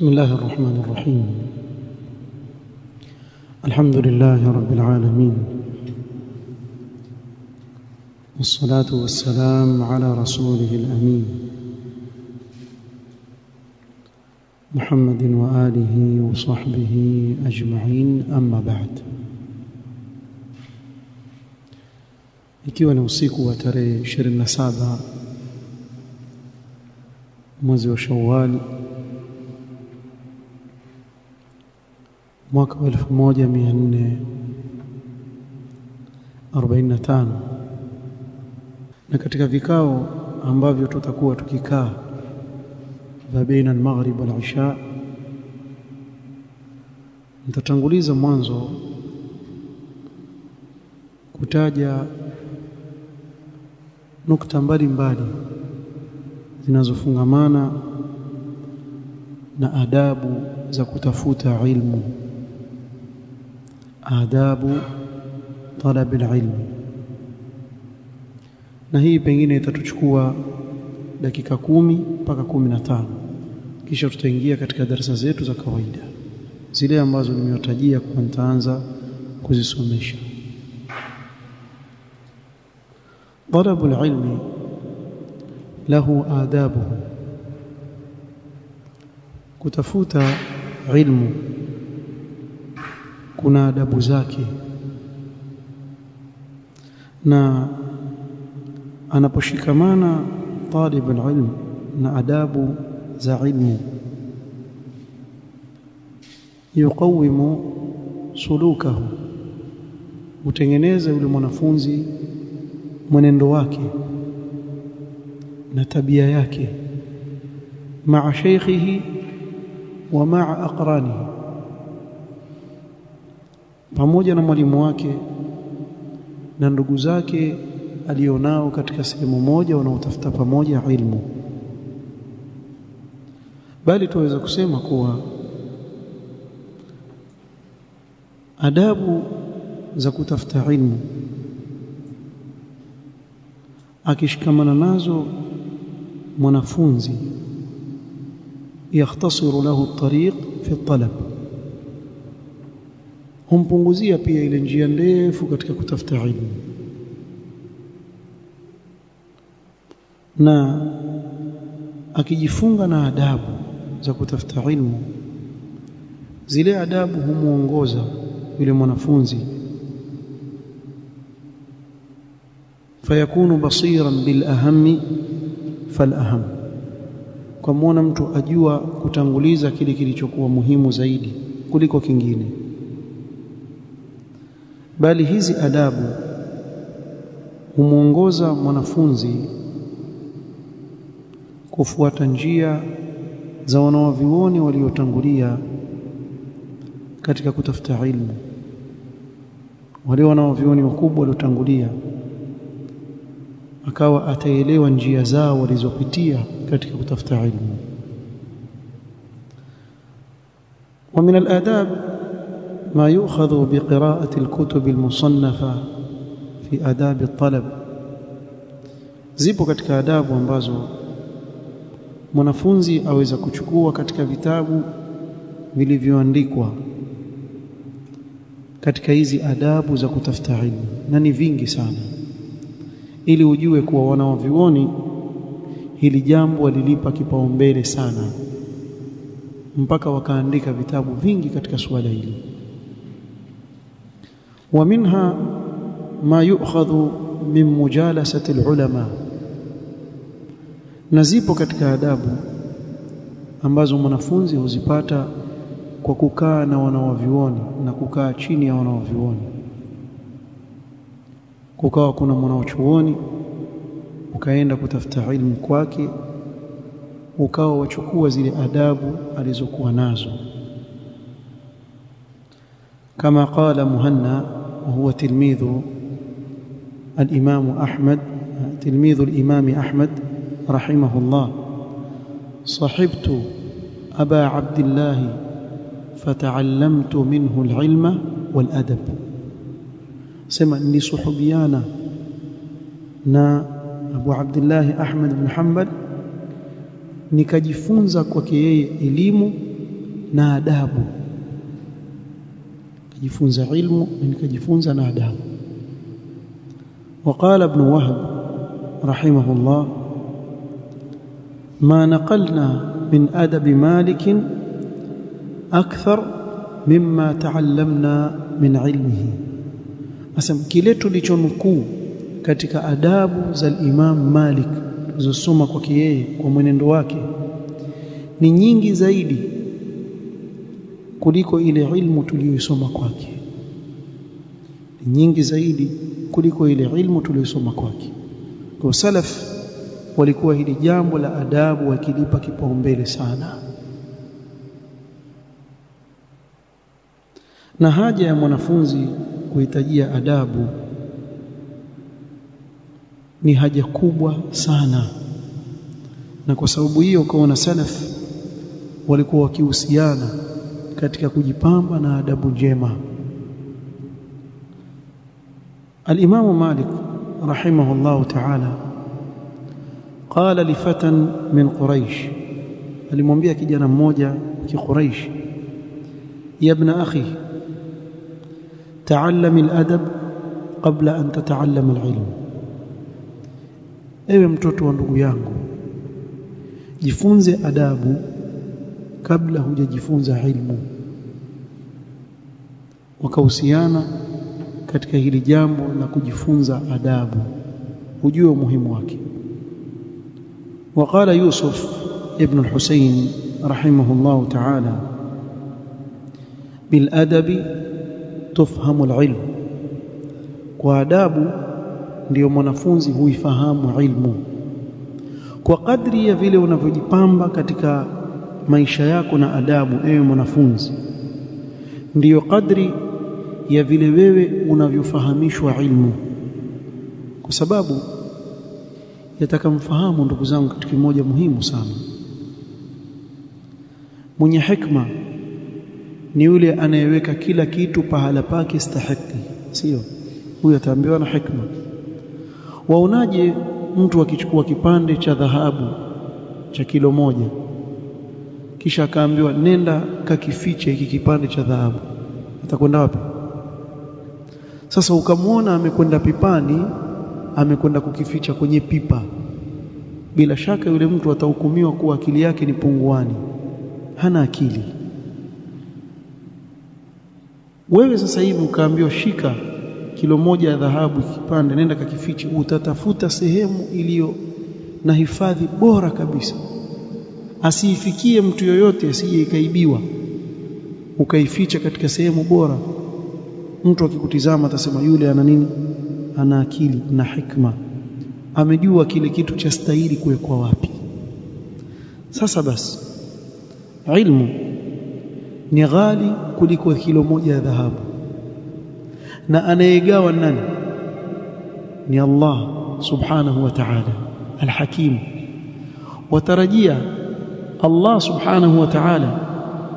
بسم الله الرحمن الرحيم. الحمد لله رب العالمين، والصلاة والسلام على رسوله الأمين محمد وآله وصحبه أجمعين، أما بعد. Ikiwa ni usiku wa tarehe 27 mwezi wa Shawwal mwaka 1445, na katika vikao ambavyo tutakuwa tukikaa baina al-maghrib wal-isha, nitatanguliza mwanzo kutaja nukta mbalimbali zinazofungamana na adabu za kutafuta ilmu, adabu talab al-ilm. Na hii pengine itatuchukua dakika 10 mpaka 15, kisha tutaingia katika darasa zetu za kawaida zile ambazo nimewatajia kwa nitaanza kuzisomesha. طلب العلم له آدابه، kutafuta ilmu kuna adabu zake, na anaposhikamana talib alilm na adabu za ilmu, yuqawimu sulukahu, utengeneza yule mwanafunzi mwenendo wake na tabia yake maa sheikhihi wa maa aqranihi, pamoja na mwalimu wake na ndugu zake alionao katika sehemu moja wanaotafuta pamoja ilmu. Bali tuweza kusema kuwa adabu za kutafuta ilmu akishikamana nazo mwanafunzi, yakhtasiru lahu at-tariq fi at-talab, humpunguzia pia ile njia ndefu katika kutafuta ilmu. Na akijifunga na adabu za kutafuta ilmu, zile adabu humuongoza yule mwanafunzi fayakunu basiran bil ahami fal aham, kwa muona mtu ajua kutanguliza kile kilichokuwa muhimu zaidi kuliko kingine. Bali hizi adabu humuongoza mwanafunzi kufuata njia za wanawavyuoni waliotangulia katika kutafuta ilmu. Wale wanawavyuoni wakubwa waliotangulia, akawa ataelewa njia zao walizopitia katika kutafuta ilmu. ومن الآداب ما يؤخذ بقراءة الكتب المصنفة في آداب الطلب. Zipo katika adabu ambazo mwanafunzi aweza kuchukua katika vitabu vilivyoandikwa katika hizi adabu za kutafuta ilmu, na ni vingi sana, ili ujue kuwa wanawavyuoni hili jambo walilipa kipaumbele sana, mpaka wakaandika vitabu vingi katika suala hili. Wa minha ma yu'khadhu min mujalasati alulama, na zipo katika adabu ambazo mwanafunzi huzipata kwa kukaa na wanawavyuoni na kukaa chini ya wanawavyuoni. Kukawa kuna mwanachuoni ukaenda kutafuta ilmu kwake, ukawa wachukua zile adabu alizokuwa nazo. Kama qala Muhanna, وهو تلميذ الإمام أحمد، تلميذ الإمام أحمد رحمه الله: صحبت أبا عبد الله فتعلمت منه العلم والأدب. سمع لي صحبيانا نا أبو عبد الله أحمد بن حنبل nikajifunza kwake yeye elimu na adabu. Kujifunza ilmu na nikajifunza na adabu. وقال ابن وهب رحمه الله: ما نقلنا من أدب مالك أكثر مما تعلمنا من علمه. Asam kile tulichonukuu katika adabu za Imam Malik zilizosoma kwake yeye kwa mwenendo wake ni nyingi zaidi kuliko ile ilmu tuliyosoma kwake. Ni nyingi zaidi kuliko ile ilmu tuliyosoma kwake. Kwa salaf walikuwa hili jambo la adabu wakilipa kipaumbele sana. Na haja ya mwanafunzi kuhitajia adabu ni haja kubwa sana, na kwa sababu hiyo kaona salaf walikuwa wakihusiana katika kujipamba na adabu njema. Al-Imam Malik rahimahullah ta'ala qala li fatan min Quraish, alimwambia kijana mmoja wa Quraish: ya ibn akhi ta'allam al-adab qabla an tata'allam al-ilm. Ewe mtoto wa ndugu yangu, jifunze adabu kabla hujajifunza ilmu. Wakahusiana katika hili jambo la kujifunza adabu, ujue umuhimu wake. وقال يوسف ابن الحسين رحمه الله تعالى: بالأدب تفهم العلم. kwa adabu ndio mwanafunzi huifahamu ilmu. Kwa kadri ya vile unavyojipamba katika maisha yako na adabu, ewe mwanafunzi, ndiyo kadri ya vile wewe unavyofahamishwa ilmu. Kwa sababu yatakamfahamu, ndugu zangu, kitu kimoja muhimu sana. Mwenye hikma ni yule anayeweka kila kitu pahala pake stahiki, sio? Huyo ataambiwa na hikma. Waonaje mtu akichukua kipande cha dhahabu cha kilo 1 kisha akaambiwa nenda kakifiche hiki kipande cha dhahabu, atakwenda wapi? Sasa ukamwona amekwenda pipani, amekwenda kukificha kwenye pipa, bila shaka yule mtu atahukumiwa kuwa akili yake ni punguani, hana akili. Wewe sasa hivi ukaambiwa shika kilo 1 ya dhahabu kipande, nenda kakifiche, utatafuta sehemu iliyo na hifadhi bora kabisa, asiifikie mtu yoyote, asije ikaibiwa, ukaificha katika sehemu bora. Mtu akikutizama atasema yule ana nini? Ana akili na hikma, amejua kile kitu cha stahili kuwekwa wapi. Sasa basi, ilmu ni ghali kuliko kilo 1 ya dhahabu, na anayegawa nani? Ni Allah subhanahu wa ta'ala al-Hakim. Watarajia Allah subhanahu wa ta'ala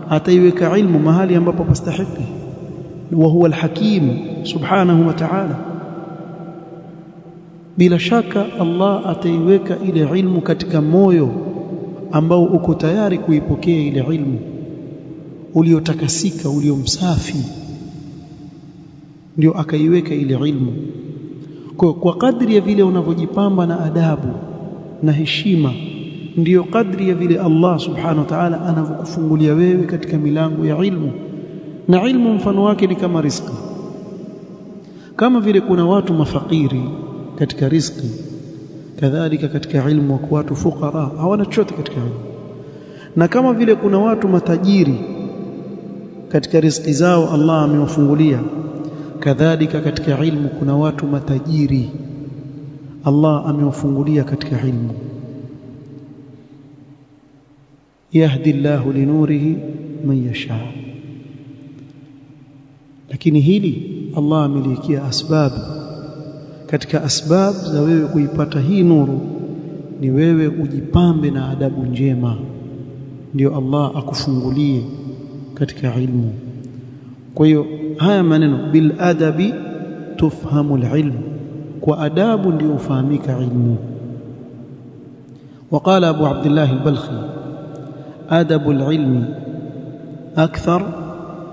ataiweka ilmu mahali ambapo pastahiki, wa huwa al-Hakim subhanahu wa ta'ala. Bila shaka Allah ataiweka ile ilmu katika moyo ambao uko tayari kuipokea ile ilmu, uliotakasika, uliomsafi, ndio akaiweka ile ilmu. Kwa kadri ya vile unavyojipamba na adabu na heshima, ndiyo kadri ya vile Allah subhanahu wa ta'ala anavyokufungulia wewe katika milango ya ilmu. Na ilmu mfano wake ni kama riziki. Kama vile kuna watu mafakiri katika riziki, kadhalika katika ilmu wako watu fukara, hawana chochote katika ilmu. Na kama vile kuna watu matajiri katika riziki zao Allah amewafungulia, kadhalika katika ilmu kuna watu matajiri Allah amewafungulia katika ilmu. Yahdi Allahu linurihi man yasha. Lakini hili Allah ameliwekea asbabu. Katika asbab za wewe kuipata hii nuru ni wewe ujipambe na adabu njema, ndio Allah akufungulie katika ilmu. Kwa hiyo haya maneno bil adabi tufhamu alilm, kwa adabu ndio ufahamika ilmu. وقال أبو عبد الله البلخي: أدب العلم akthar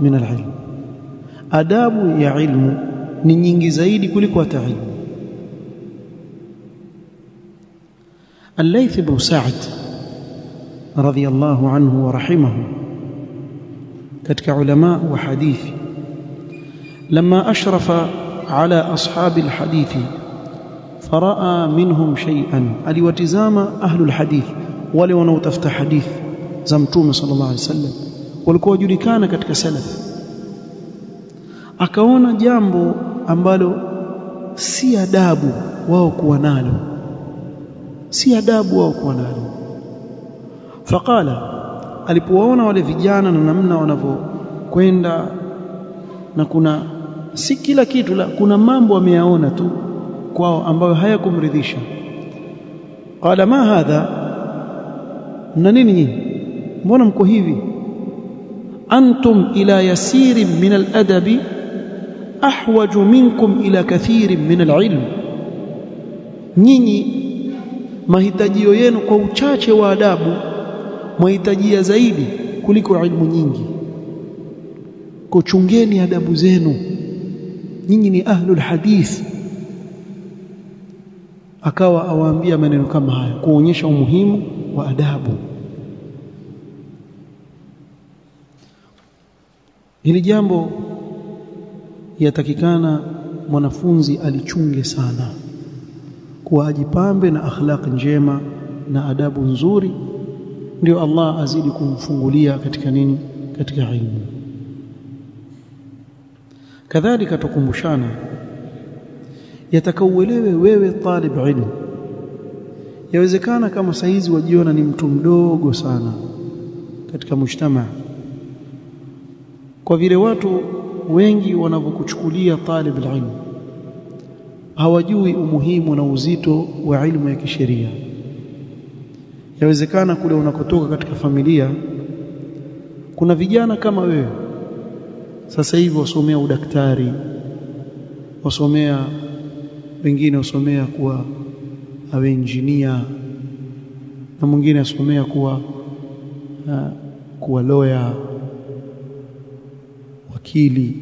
min al-ilm, adabu ya ilmu ni nyingi zaidi kuliko hata ilmu. Al-Layth ibn Sa'd radhiyallahu anhu wa rahimahu, katika ulama wa hadithi, lama ashrafa ala ashabi al-hadithi faraa minhum shay'an, aliwatizama ahlul hadith, wale wanaotafuta hadithi za Mtume sallallahu alaihi wasallam, walikuwa wajulikana katika salaf. Akaona jambo ambalo si adabu wao kuwa nalo, si adabu wao kuwa nalo. Faqala, alipowaona wale vijana na namna wanavyokwenda, na kuna si kila kitu la, kuna mambo ameyaona tu kwao ambayo hayakumridhisha. Qala, ma hadha, na nini nyinyi, mbona mko hivi? Antum ila yasirin min al-adabi ahwaju minkum ila kathirin min al-ilm, nyinyi mahitajio yenu kwa uchache wa adabu mwahitajia zaidi kuliko ilmu nyingi. Kuchungeni adabu zenu, nyinyi ni ahlul hadith. Akawa awaambia maneno kama haya kuonyesha umuhimu wa adabu. Hili jambo yatakikana mwanafunzi alichunge sana, kuwa ajipambe na akhlaq njema na adabu nzuri, ndio Allah azidi kumfungulia katika nini, katika ilmu. Kadhalika tukumbushana, yatakauelewe wewe talib ilmu. Yawezekana kama saizi wajiona ni mtu mdogo sana katika mujtamaa, kwa vile watu wengi wanavyokuchukulia talib ilmu, hawajui umuhimu na uzito wa ilmu ya kisheria. Yawezekana kule unakotoka katika familia kuna vijana kama wewe sasa hivi wasomea udaktari, wasomea, wengine wasomea kuwa engineer, na mwingine asomea kuwa lawyer, wakili.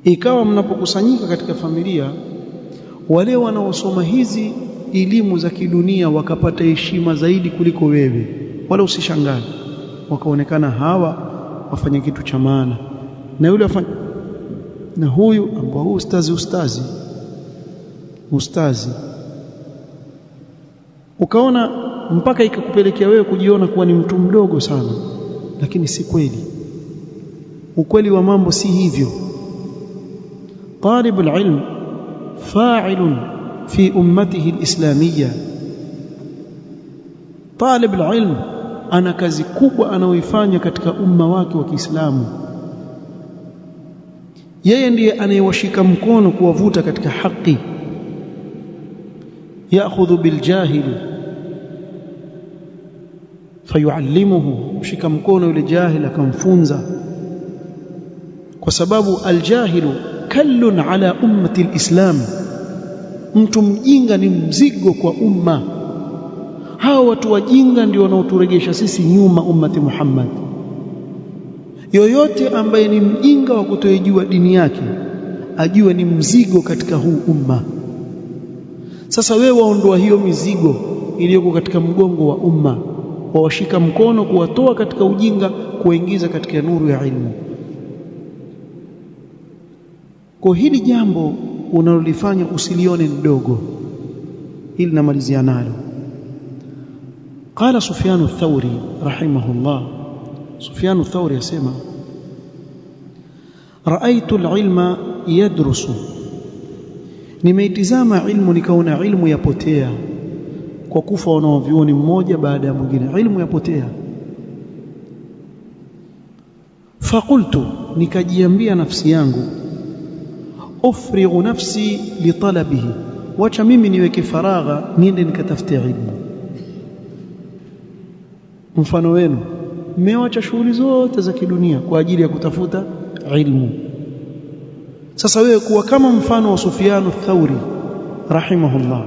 Ikawa mnapokusanyika katika familia, wale wanaosoma hizi elimu za kidunia wakapata heshima zaidi kuliko wewe, wala usishangae wakaonekana hawa wafanya kitu cha maana, na yule afanya, na huyu ambao ustazi, ukaona mpaka ikakupelekea wewe kujiona kuwa ni mtu mdogo sana. Lakini si kweli, ukweli wa mambo si hivyo. Talibul ilm fa'ilun fi ummatihi alislamiyya, talibul ilm ana kazi kubwa anayoifanya katika umma wake wa Kiislamu. Yeye ndiye anayewashika mkono kuwavuta katika haki. Ya'khudhu biljahil fayuallimuhu, mshika mkono yule jahil akamfunza, kwa sababu aljahilu kallun ala ummati alislam, mtu mjinga ni mzigo kwa umma. Hao watu wajinga ndio wanaoturegesha sisi nyuma, ummati Muhammad. Yoyote ambaye ni mjinga wa kutojua dini yake ajue ni mzigo katika huu umma. Sasa wewe waondoa hiyo mizigo iliyoko katika mgongo wa umma, wawashika mkono kuwatoa katika ujinga, kuwaingiza katika nuru ya ilmu. Kwa hili jambo unalolifanya usilione ndogo, hili namalizia nalo. Qala Sufyan ath-Thawri rahimahullah, Sufyan ath-Thawri yasema, raaitu al-ilma yadrusu, nimeitizama ilmu nikaona ilmu yapotea kwa kufa wanaovioni mmoja baada ya mwingine, ilmu yapotea. Faqultu, nikajiambia nafsi yangu, ufrighu nafsi litalabihi, wacha mimi niweke faragha niende nikatafute ilmu. Mfano wenu, mmewacha shughuli zote za kidunia kwa ajili ya kutafuta ilmu. Sasa wewe kuwa kama mfano wa Sufyan ath-Thawri rahimahullah,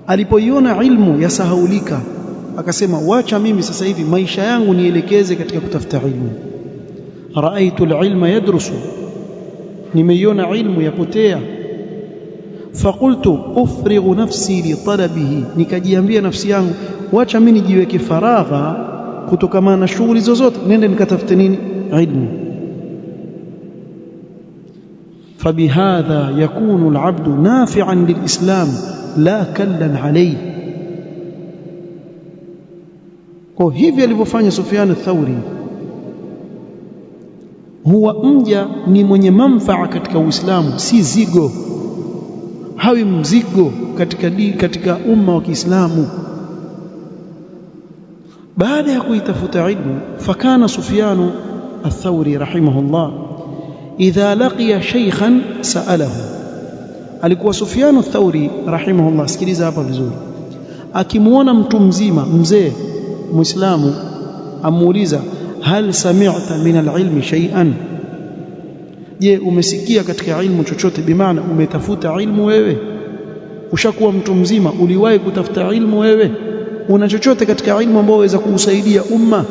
alipoiona ilmu yasahaulika, akasema wacha mimi sasa hivi maisha yangu nielekeze katika kutafuta ilmu. Raaitu alilma yadrusu, nimeiona ilmu yapotea. Faqultu ufrighu nafsi li talabihi, nikajiambia nafsi yangu wacha mimi nijiweke faragha kutokana na shughuli zozote, nende nikatafute nini? Ilmu. فبهذا يكون العبد نافعا للإسلام لا كلا عليه. Kwa hivyo alivyofanya Sufyan ath-Thawri, huwa mja ni mwenye manfaa katika Uislamu, si zigo, hawi mzigo katika umma wa Kiislamu. Baada ya kuitafuta ilmu, fakana Sufyan ath-Thawri rahimahullah idha laqiya shaykhan sa'alahu, alikuwa Sufyan ath-Thawri rahimahullah, sikiliza hapa vizuri, akimuona mtu mzima mzee muislamu amuuliza hal sami'ta min al-ilmi shay'an, je umesikia katika ilmu chochote? Bimaana umetafuta ilmu wewe, ushakuwa mtu mzima, uliwahi kutafuta ilmu wewe? Una chochote katika ilmu ambao waweza kuusaidia umma?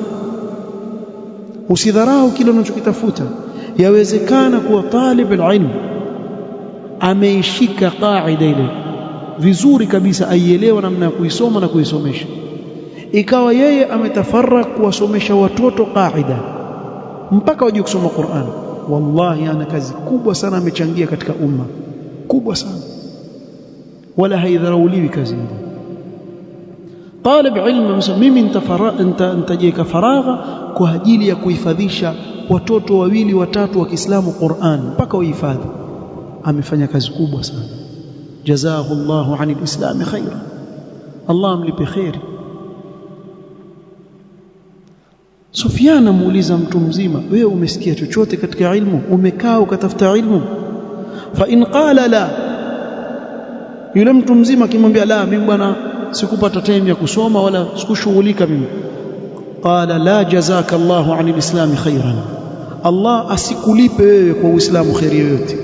Usidharau kile unachokitafuta. Yawezekana kuwa talib al-ilm ameishika qaida ile vizuri kabisa, aielewa namna ya kuisoma na kuisomesha, ikawa yeye ametafarrak kuwasomesha watoto qaida mpaka wajue kusoma Qur'an. Wallahi ana kazi kubwa sana amechangia katika umma, kubwa sana, wala haidharauliwi kazi hiyo. Talib ilm mimi nitajiweka faragha kwa ajili ya kuhifadhisha watoto wawili watatu wa Kiislamu Qur'an mpaka wahifadhi, amefanya kazi kubwa sana. Jazahu Allahu 'anil islami khaira, Allah amlipe khairi. Sufyan amuuliza mtu mzima, wewe umesikia chochote katika ilmu? Umekaa ukatafuta ilmu? Fa in qala la, yule mtu mzima akimwambia la, mimi bwana sikupata time ya kusoma wala sikushughulika mimi, qala la jazaka Allahu 'anil islami khairan, Allah asikulipe wewe kwa Uislamu khairi yoyote.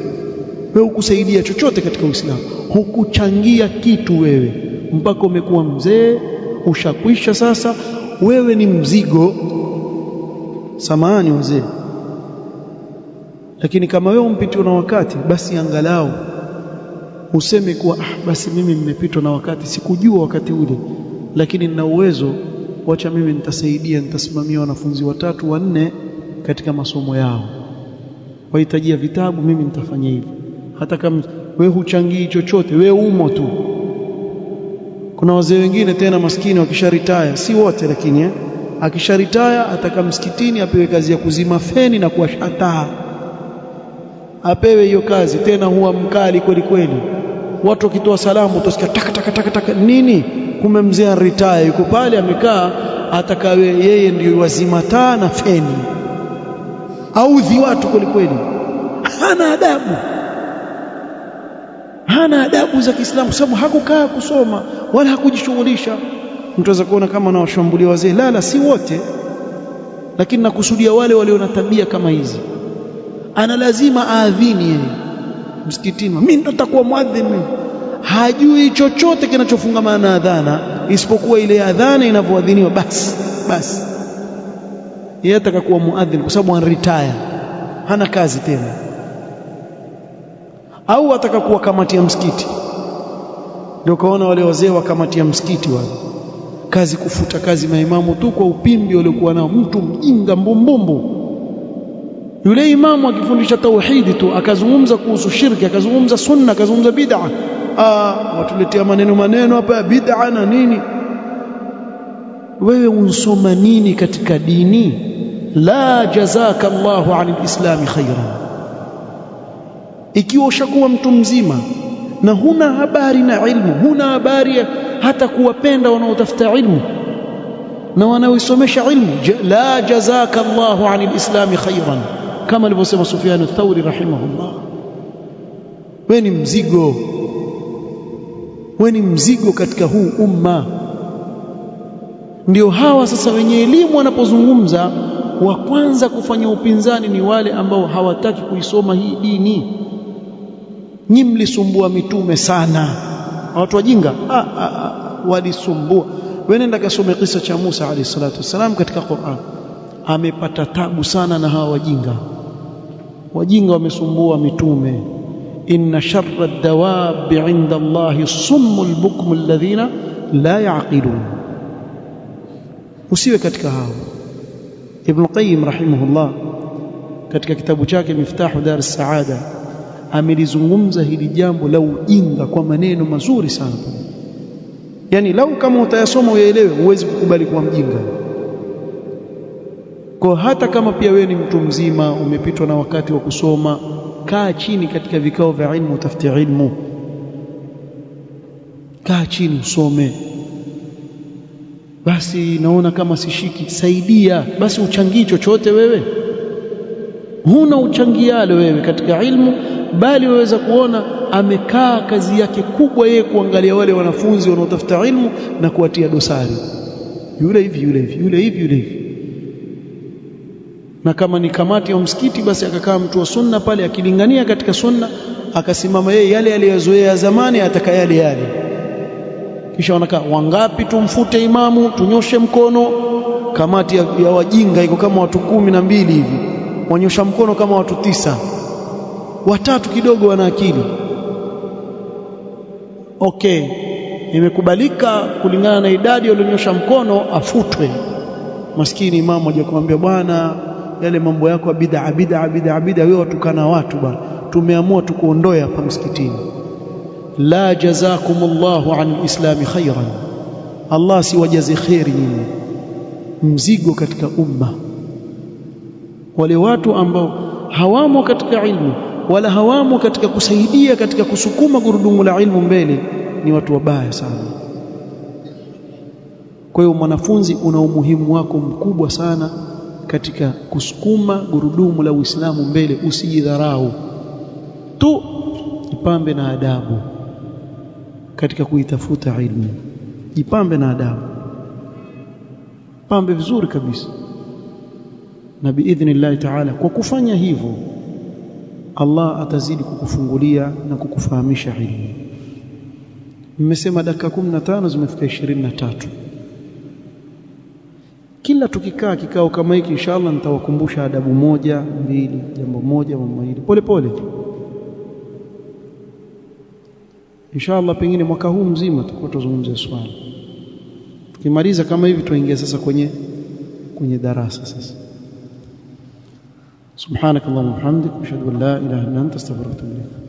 Wewe ukusaidia chochote katika Uislamu, hukuchangia kitu wewe mpaka umekuwa mzee, ushakwisha sasa, wewe ni mzigo. Samahani wazee, lakini kama wewe umpitwa na wakati, basi angalau useme kuwa basi mimi nimepitwa na wakati, sikujua wakati ule, lakini nina uwezo, wacha mimi nitasaidia, nitasimamia wanafunzi 3 4 katika masomo yao, wahitajia vitabu, mimi nitafanya hivyo. Hata kama wewe huchangii chochote, wewe umo tu. Kuna wazee wengine tena maskini wakisharitaya, si wote lakini akisharitaya ataka msikitini apewe kazi ya kuzima feni na kuwasha taa, apewe hiyo kazi, tena huwa mkali kweli kweli. Watu wakitoa salamu utasikia taka taka taka taka nini, kumbe mzee retire yuko pale amekaa, atakawe yeye ndio wazima taa na feni, audhi watu kweli kweli. Hana adabu za Kiislamu, kwa sababu hakukaa kusoma wala hakujishughulisha. Mtu aweza kuona kama anawashambulia wazee, la, si wote, lakini nakusudia wale walio na tabia kama hizi. Ana lazima aadhini yeye msikitini, mimi ndo nitakuwa muadhin. Hajui chochote kinachofungamana na adhana isipokuwa ile adhana inavyoadhiniwa, basi yeye atakakuwa muadhin kwa sababu anretire, hana kazi tena. Au atakakuwa kamati ya msikiti, ndio kaona wale wazee wa kamati ya msikiti wale kazi kufuta kazi maimamu tu kwa upimbi waliokuwa nao. Mtu mjinga mbumbumbu. Yule imamu akifundisha tauhidi tu, akazungumza kuhusu shirki, akazungumza sunna, akazungumza bid'a, watuletea maneno hapa ya bid'a na nini. Wewe unsoma nini katika dini? La jazaka Allahu 'anil islami khairan. Ikiwa ushakuwa mtu mzima na huna habari na ilmu, huna habari hata kuwapenda wanaotafuta ilmu na wanaoisomesha ilmu, la jazaka Allahu 'anil islami khairan, kama alivyosema Sufyan ath-Thawri rahimahullah. Wewe ni mzigo katika huu umma. Ndio hawa sasa wenye elimu wanapozungumza, wa kwanza kufanya upinzani ni wale ambao hawataki kuisoma hii dini. Nyi mlisumbua mitume sana, watu wajinga walisumbua wewe nenda kasome kisa cha Musa alayhi salatu wasalam katika Qur'an. Amepata tabu sana na hawa wajinga wamesumbua mitume. inna sharra ad-dawab 'inda Allahi as-summul bukmu alladhina la ya'qilun. Usiwe katika hao. Ibn Qayyim rahimahullah katika kitabu chake Miftahu Dar as-Saada amelizungumza hili jambo la ujinga kwa maneno mazuri sana. Yani lau kama utayasoma uyaelewe, huwezi kukubali kuwa mjinga. Kwa hata kama pia wewe ni mtu mzima, umepitwa na wakati wa kusoma, kaa chini katika vikao vya ilmu, utafute ilmu. Kaa chini usome. Basi naona kama sishiki, saidia. Basi uchangii chochote wewe. Huna uchangialo wewe katika ilmu, bali waweza kuona amekaa kazi yake kubwa yeye kuangalia wale wanafunzi wanaotafuta ilmu na kuwatia dosari. Yule hivi. Na kama ni kamati ya msikiti, basi akakaa mtu wa sunna pale akilingania katika sunna, akasimama yeye yale aliyozoea zamani ataka yale. Kisha wanakaa wangapi, tumfute imamu, tunyoshe mkono. Kamati ya wajinga iko kama watu 12 hivi, wanyosha mkono kama watu 9, watatu kidogo wana akili. Okay, imekubalika kulingana na idadi walionyosha mkono, afutwe. Maskini imamu aje kumwambia, bwana, yale mambo yako bid'a wewe watukana watu bwana, tumeamua tukuondoe hapa msikitini. La jazakumullahu an islami khairan, Allah si wajaze khairi nyinyi. Mzigo katika umma. Wale watu ambao hawamo katika ilmu wala hawamo katika kusaidia katika kusukuma gurudumu la ilmu mbele ni watu wabaya sana. Kwa hiyo mwanafunzi una umuhimu wako mkubwa sana katika kusukuma gurudumu la Uislamu mbele. Usijidharau tu, jipambe na adabu katika kuitafuta ilmu. Jipambe na adabu, pambe vizuri kabisa, na biidhnillah ta'ala kwa kufanya hivyo Allah atazidi kukufungulia na kukufahamisha ilmu. Mmesema dakika 15 zimefika 23. Kila tukikaa kikao kama hiki inshallah nitawakumbusha adabu moja, mbili, jambo moja, mambo hili pole. Inshallah pengine mwaka huu mzima tutakuwa tuzungumzia swala. Tukimaliza kama hivi tuingia sasa kwenye darasa sasa. Subhanakallahumma wa bihamdika ashhadu an la ilaha illa anta astaghfiruka wa atubu ilayk.